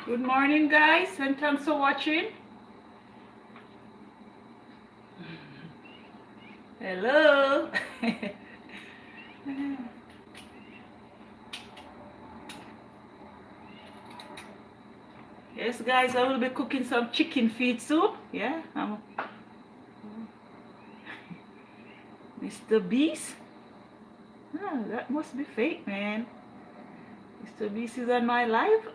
Good morning, guys, and thanks for watching. Hello. Yes, guys, I will be cooking some chicken feet soup. Yeah, I'm Mr. Beast. Oh, that must be fake, man. Mr. Beast is on my life.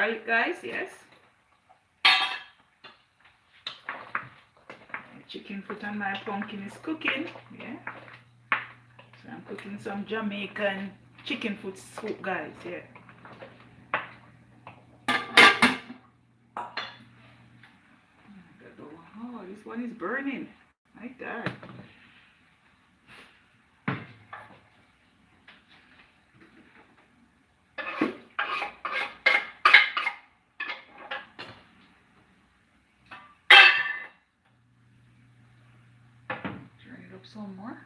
garlic, guys. Yes. Chicken foot and my pumpkin is cooking. Yeah. So I'm cooking some Jamaican chicken foot soup, guys. Yeah. Oh, this one is burning. My God. Turn it up some more.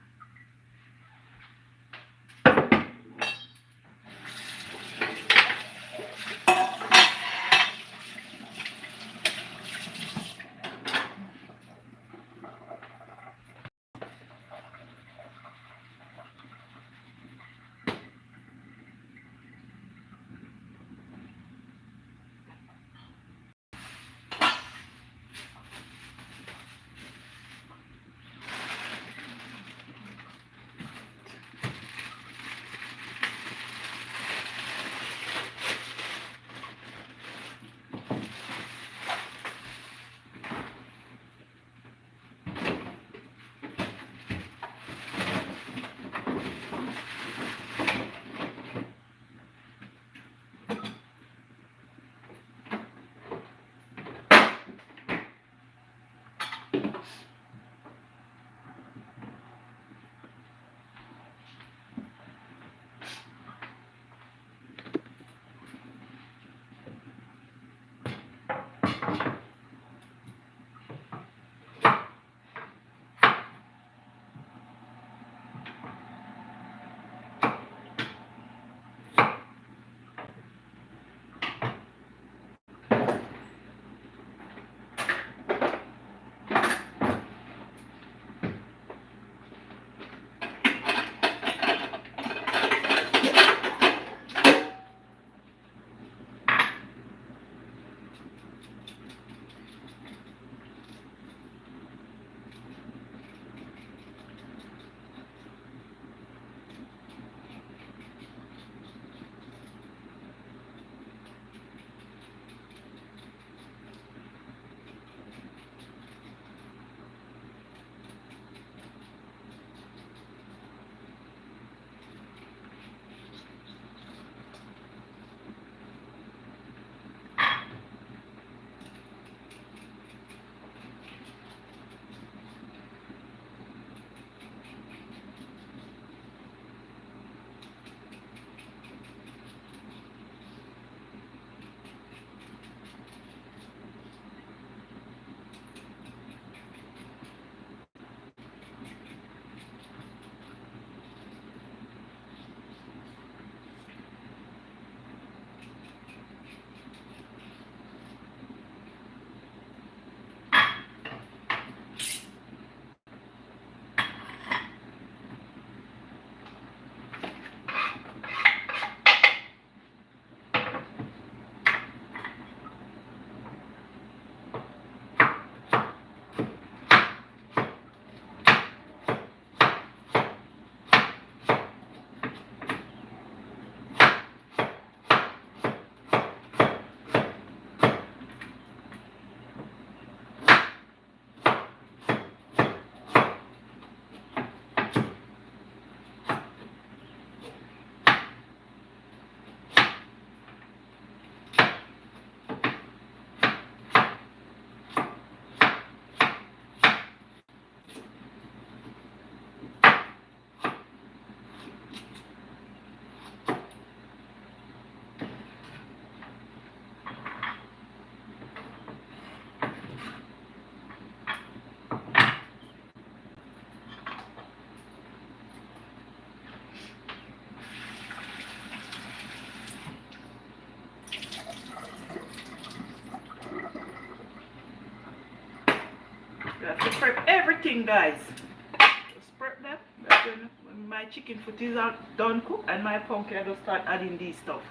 You have to prep everything, guys. Just prep them. That's when my chicken foot is done cooked and my pumpkin, I just start adding these stuff.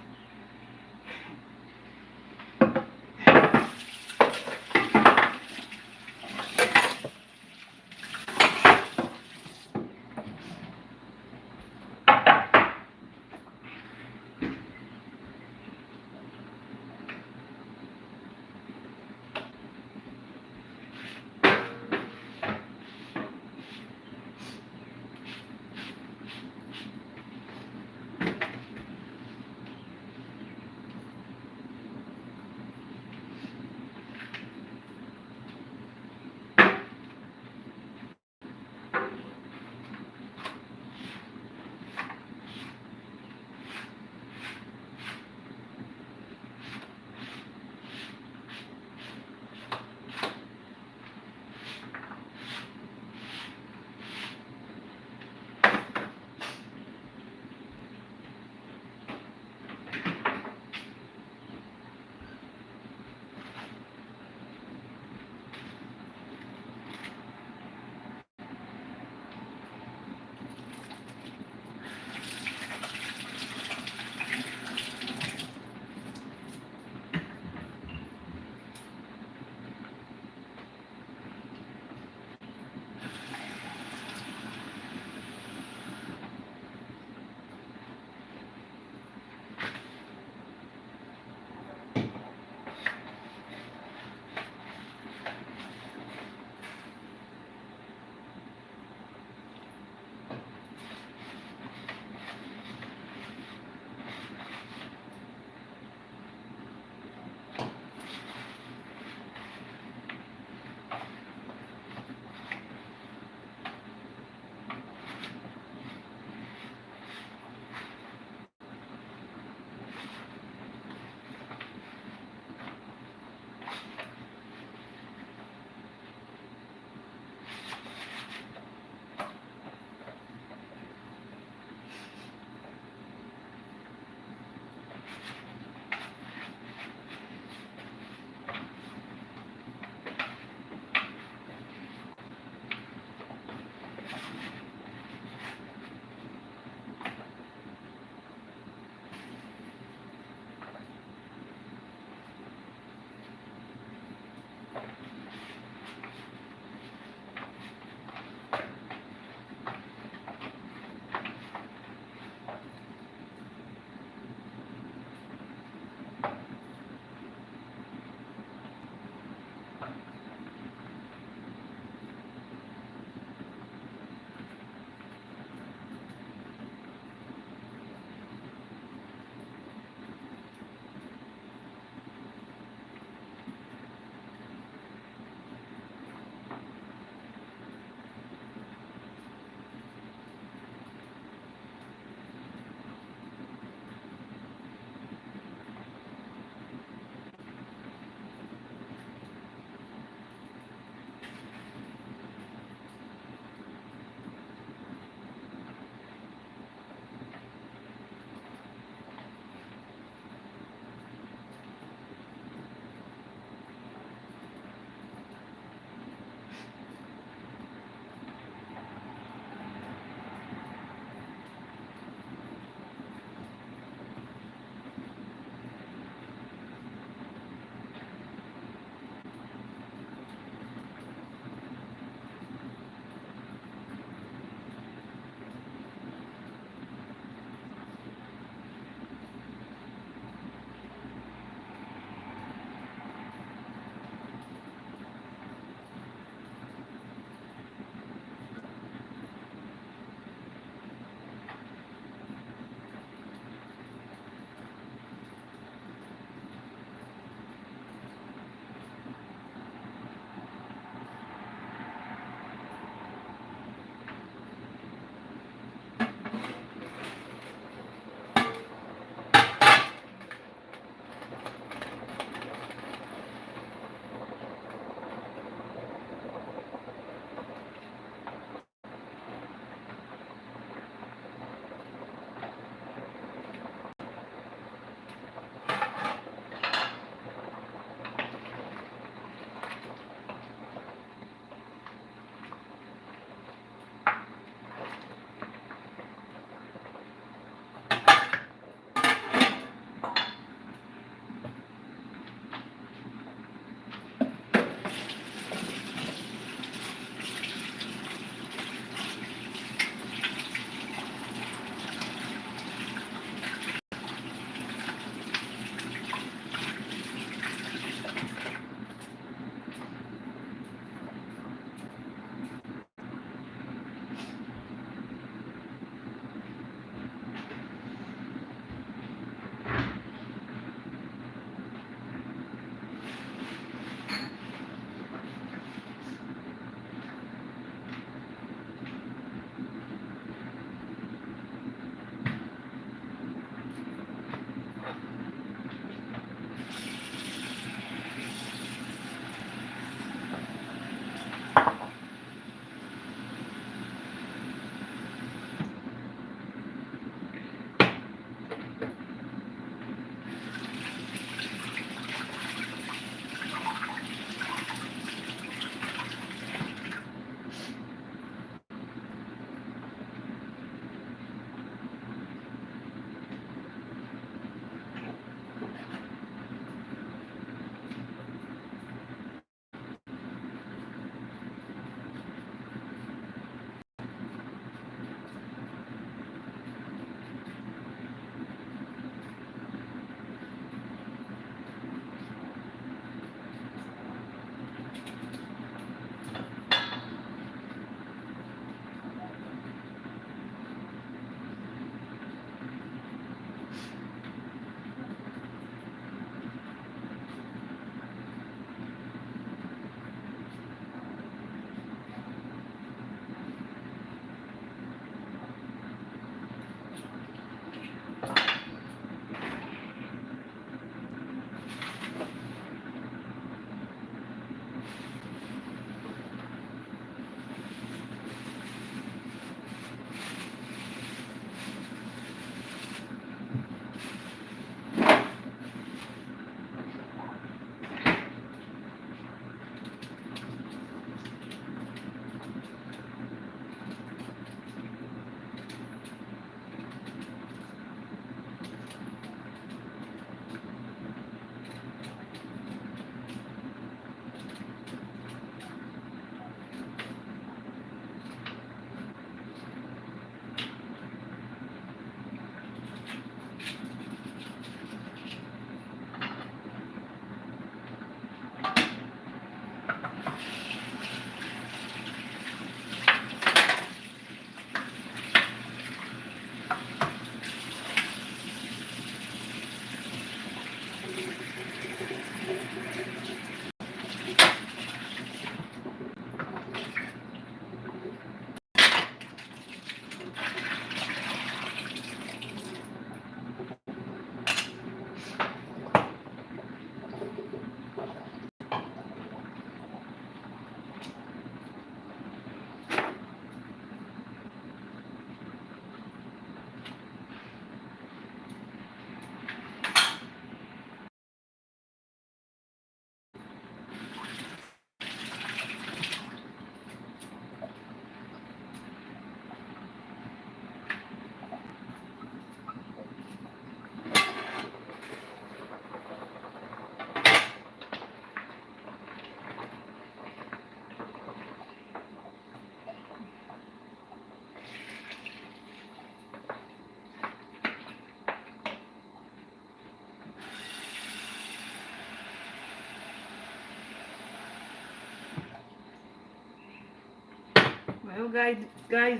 Well, guys,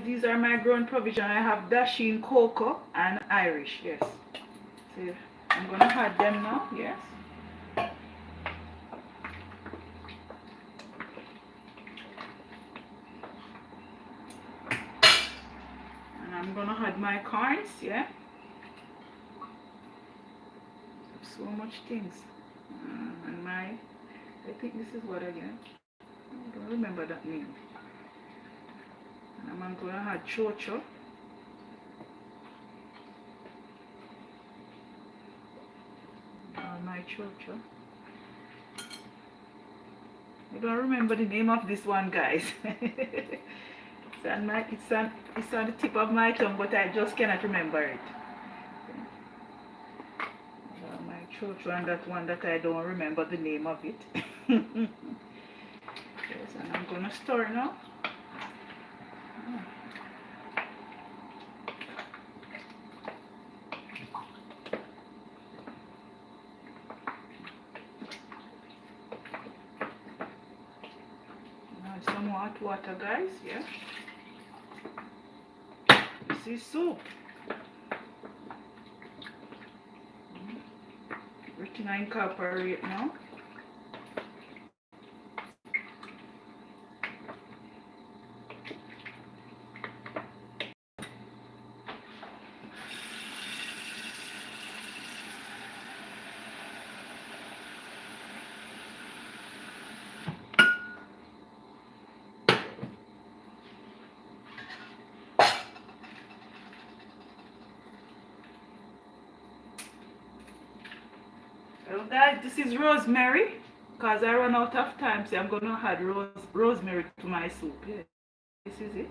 these are my grown provision. I have Dasheen, Cocoa, and Irish. Yes. So I'm gonna add them now. Yes. And I'm gonna add my corns. Yeah. So much things. And my, I think this is what again? I don't remember that name. And I'm gonna add chocho. My chocho. I don't remember the name of this one, guys. It's on the tip of my tongue, but I just cannot remember it. My chocho and that one that I don't remember the name of it. Yes, and I'm gonna stir now. Some hot water, guys. Yeah, this is soup. Everything I incorporate now. Well, guys, this is rosemary, because I run out of time, so I'm gonna add rosemary to my soup. Yeah. This is it.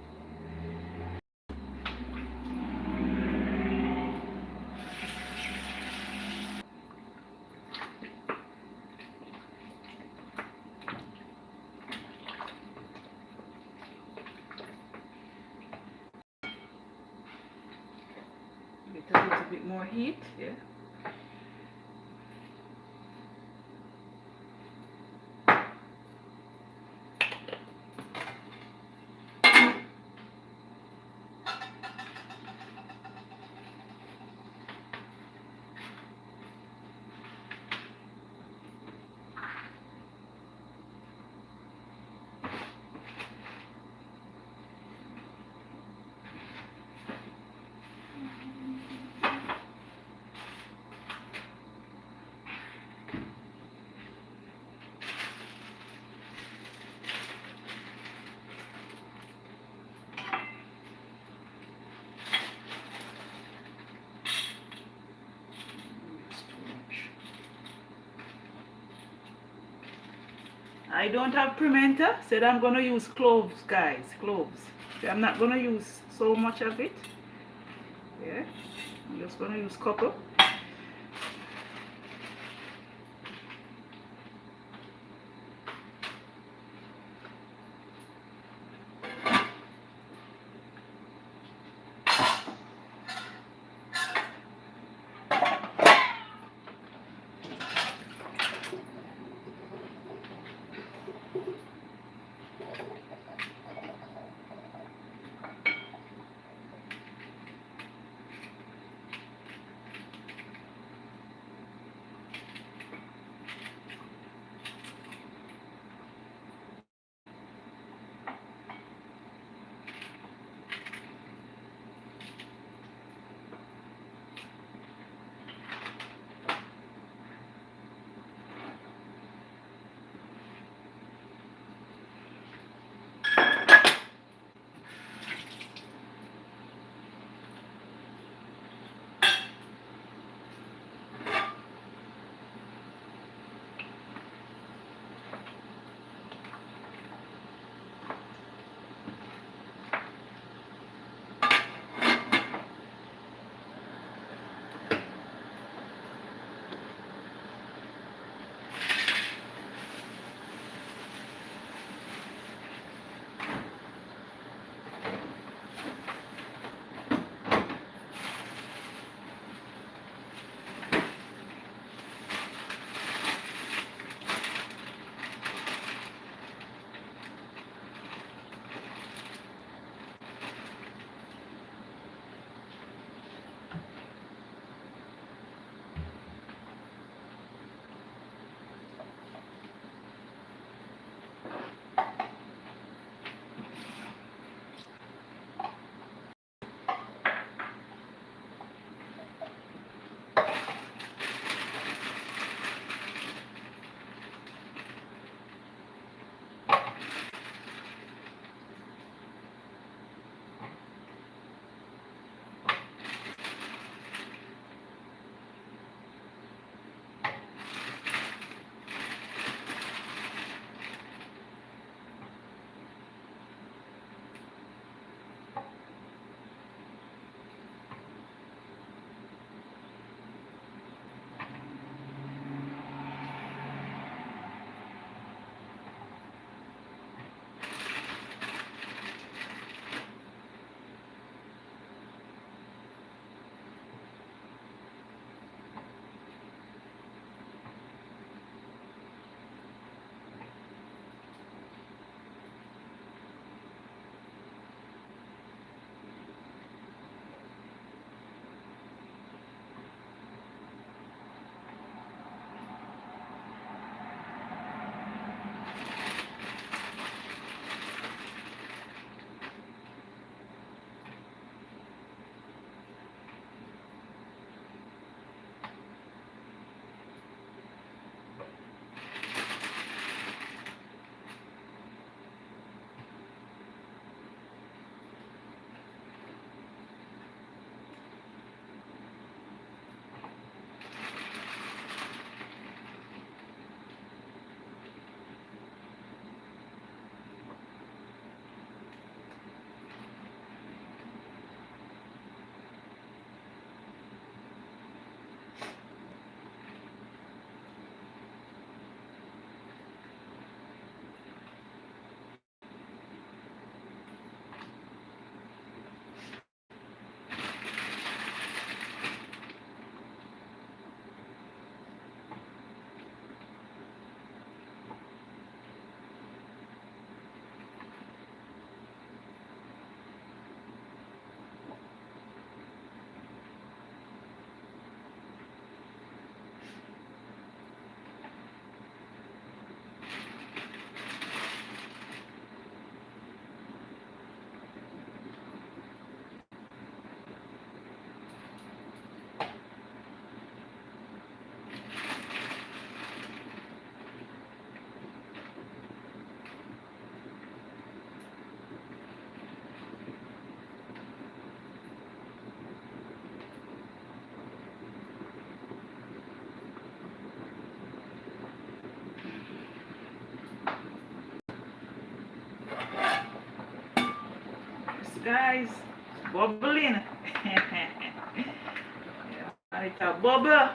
Get a little bit more heat. Yeah. I don't have pimenta, said I'm gonna use cloves, guys. Cloves. See, I'm not gonna use so much of it. Yeah, I'm just gonna use couple. guys. Bubbling. Yeah, it's a bubble.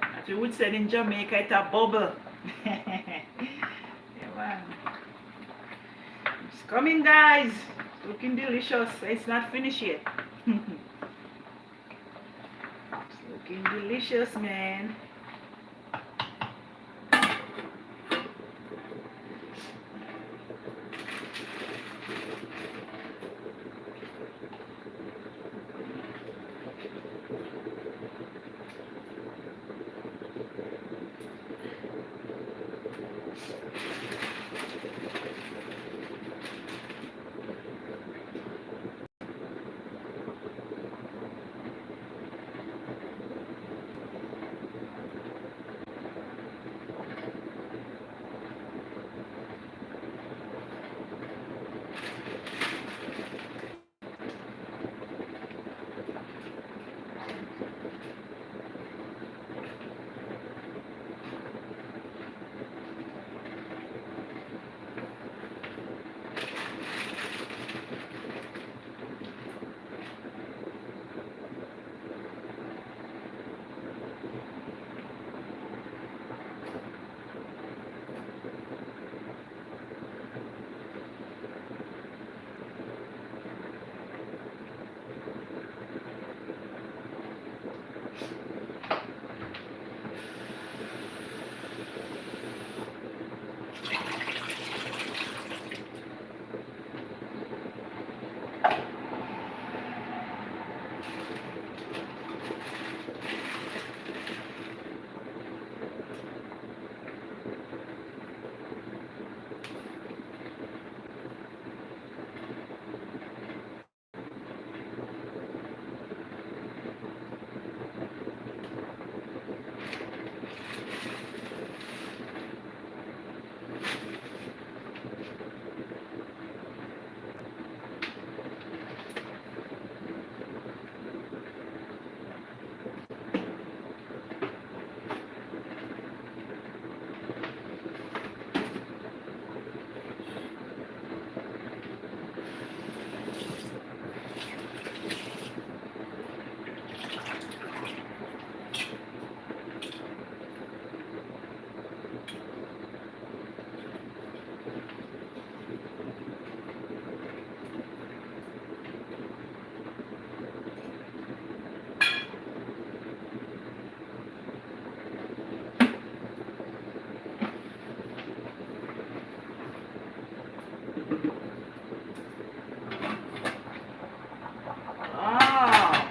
As we would say in Jamaica, it's a bubble. Yeah, man. It's coming, guys. It's looking delicious. It's not finished yet. It's looking delicious, man. Wow.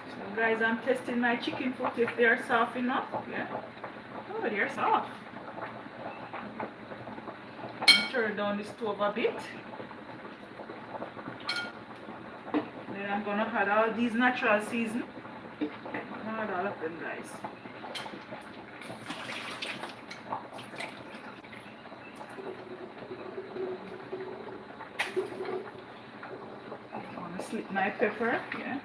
So guys, I'm testing my chicken foot if they are soft enough. Yeah. Oh, they're soft. Turn down the stove a bit. Then I'm gonna add all these natural season. I'm gonna add all of them, guys. I'm gonna slip my pepper. Yeah.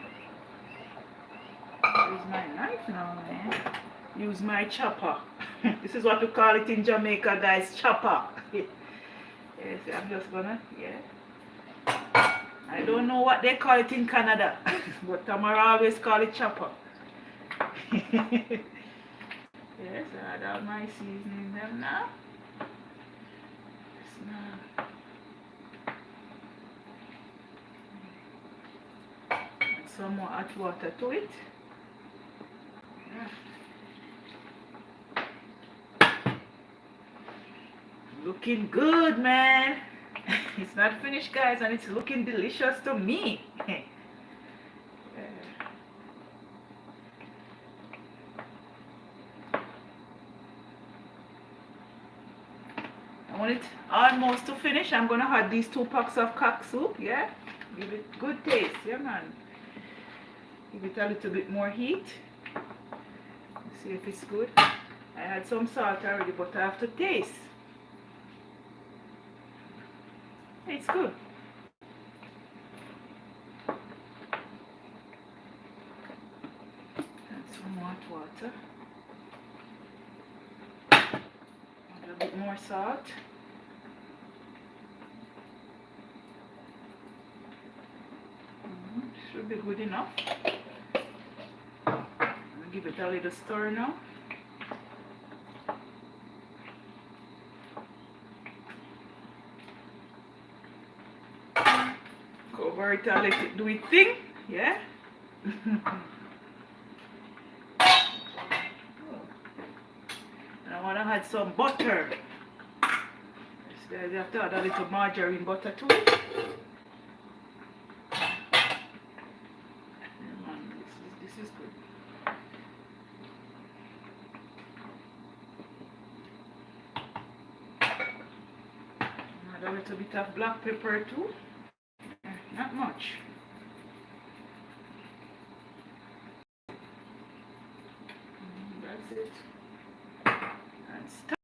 Use my knife now, man. Use my chopper. This is what we call it in Jamaica, guys. Chopper. Yes, I'm just gonna, yeah. I don't know what they call it in Canada, but Tamara always call it chopper. Yes, I add all my seasoning them now. Add some more hot water to it. Looking good, man. It's not finished, guys, and it's looking delicious to me. I want it almost to finish. I'm gonna add these 2 packs of cock soup. Yeah, give it good taste. Yeah, man. Give it a little bit more heat. See if it's good. I had some salt already, but I have to taste. It's good. And some hot water. Add a bit more salt. Should be good enough. I'll give it a little stir now. Cover it and let it do its thing. Yeah. And I want to add some butter. So you have to add a little margarine butter to it. This is good. Add a little bit of black pepper too. Not much. That's it. And stir.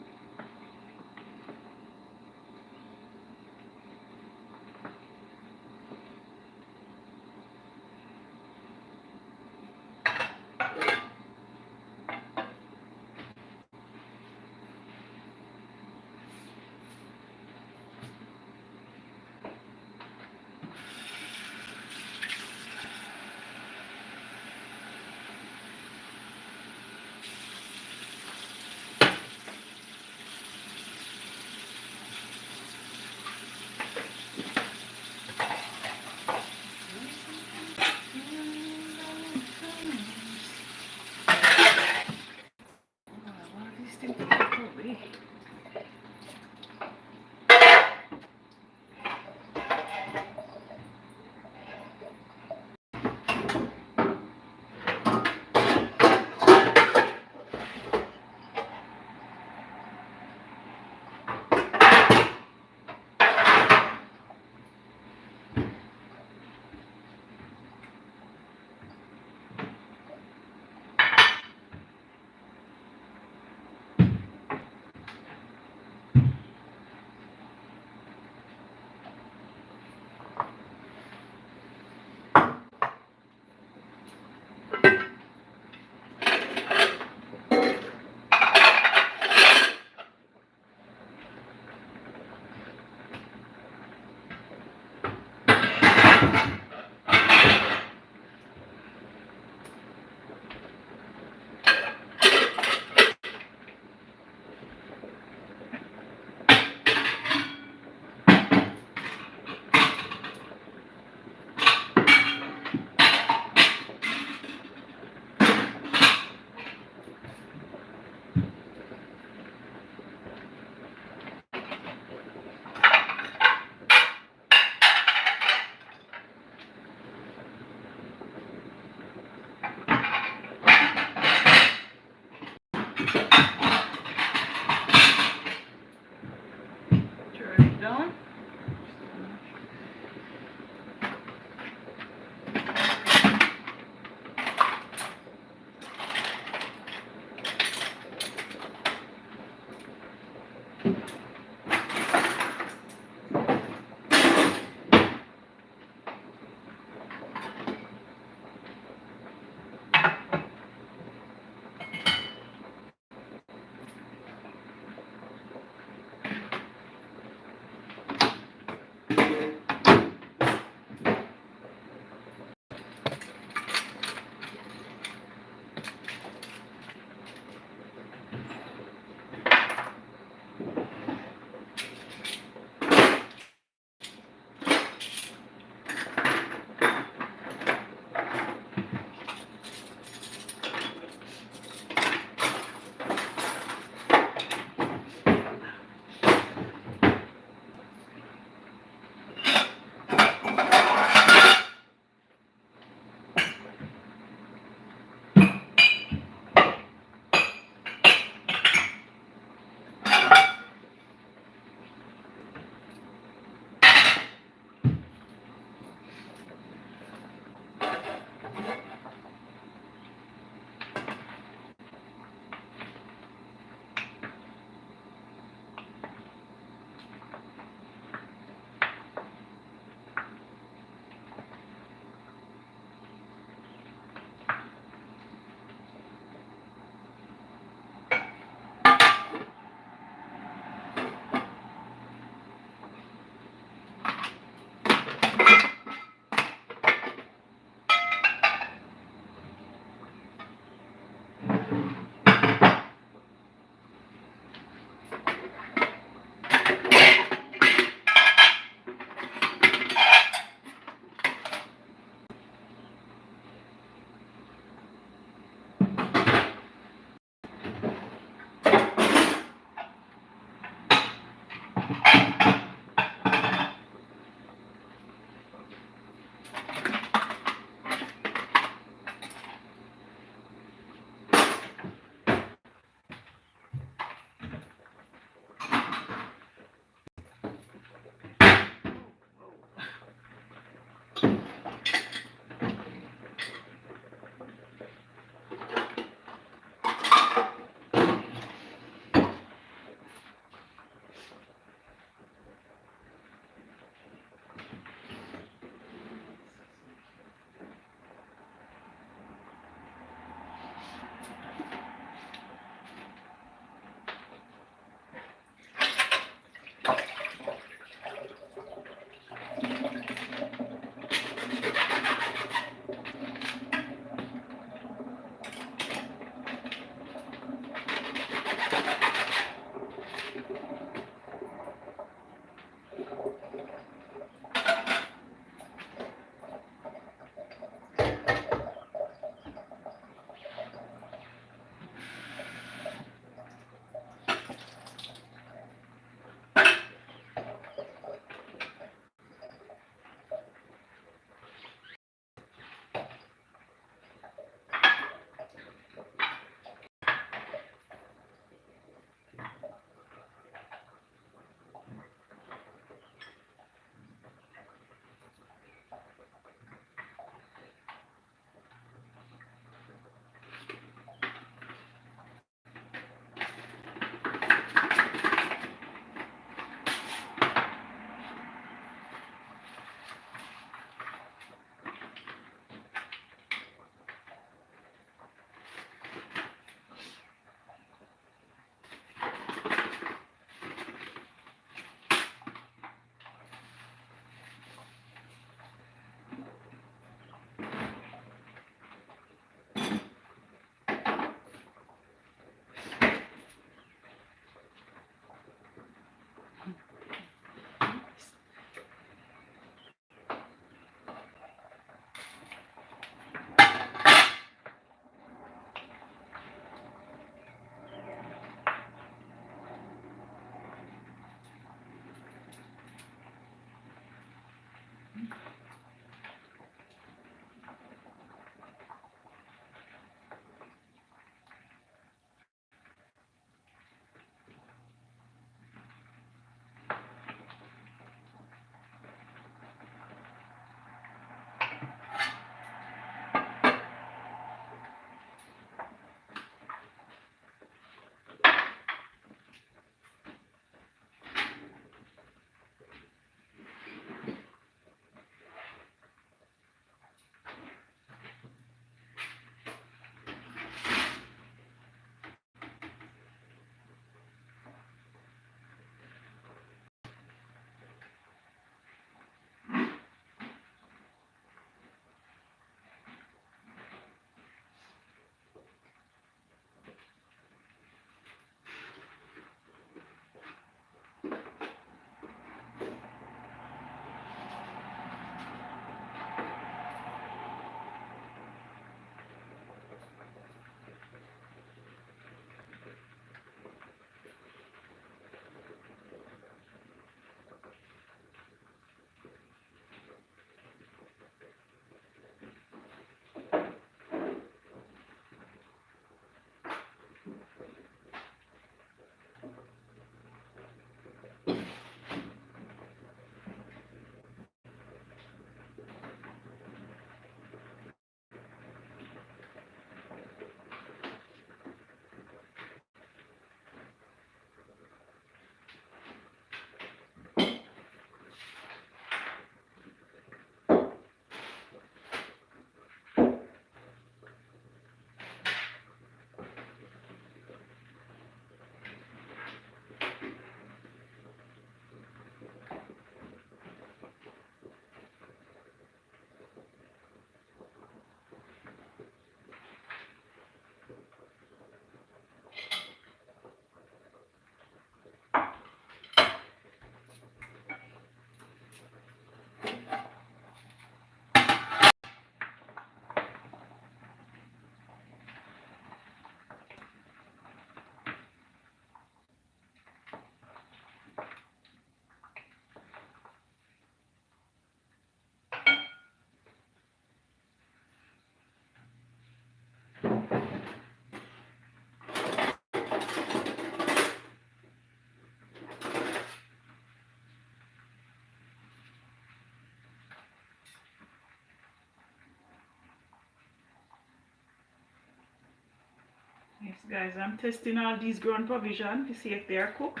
Yes, guys, I'm testing all these ground provision to see if they're cooked.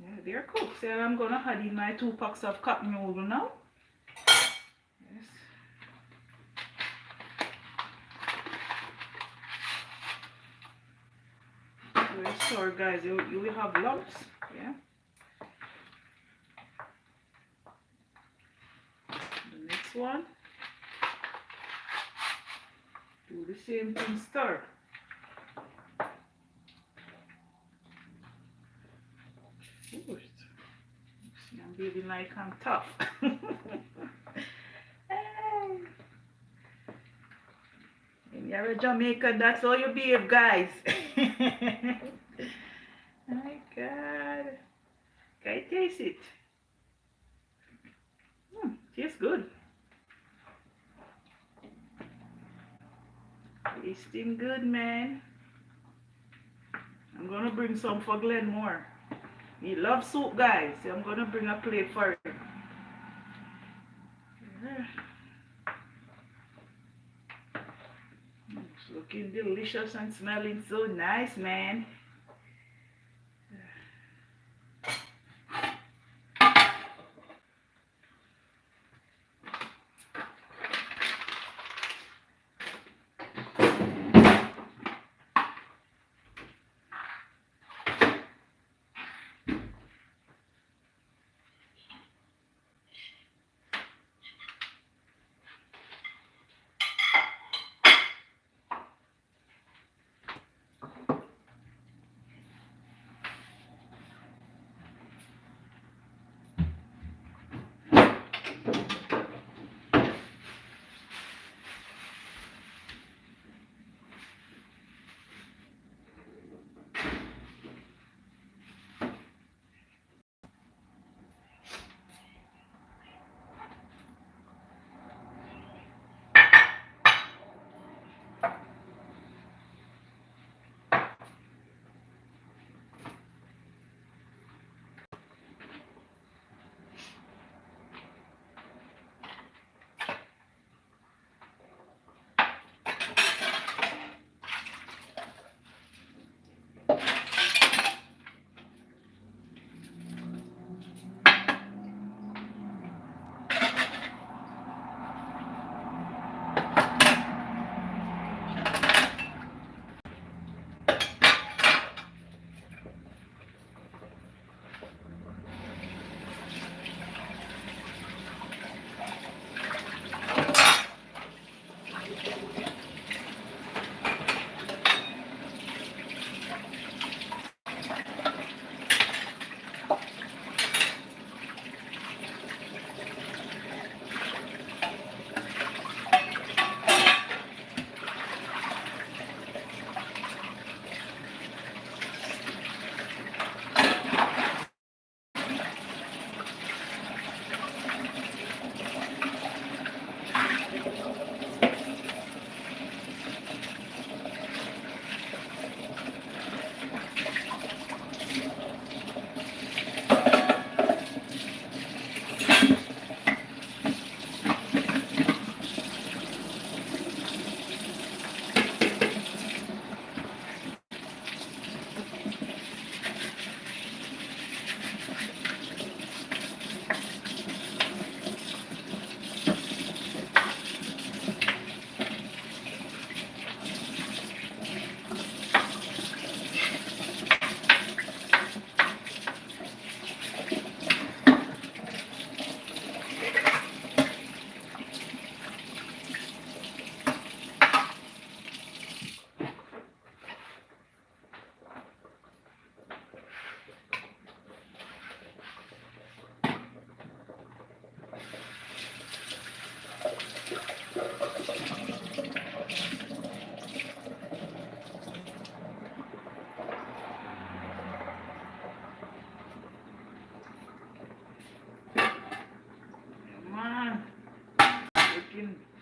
Yeah, they're cooked. So I'm gonna add in my 2 packs of cup noodle now. Yes. Very sorry, guys. You will have lumps. Yeah. The next one. Do the same thing. Stir. Ooh, see, I'm feeling like I'm tough. Hey. When you're a Jamaican, that's all you behave, guys. My God. Can I taste it? Tastes good. Tasting good, man. I'm gonna bring some for Glenmore. He loves soup, guys. So I'm gonna bring a plate for him. It's looking delicious and smelling so nice, man.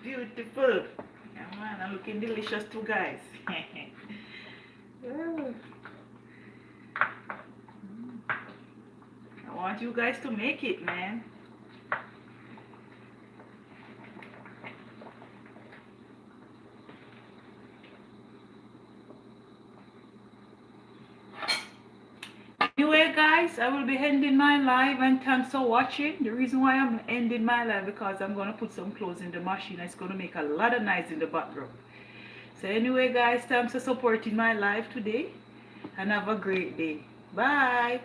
Beautiful. Yeah, man, I'm looking delicious too, guys. I want you guys to make it, man. Anyway, guys, I will be ending my live, and thanks for watching. The reason why I'm ending my live because I'm going to put some clothes in the machine. It's going to make a lot of noise in the background. So anyway, guys, thanks for supporting my live today, and have a great day. Bye.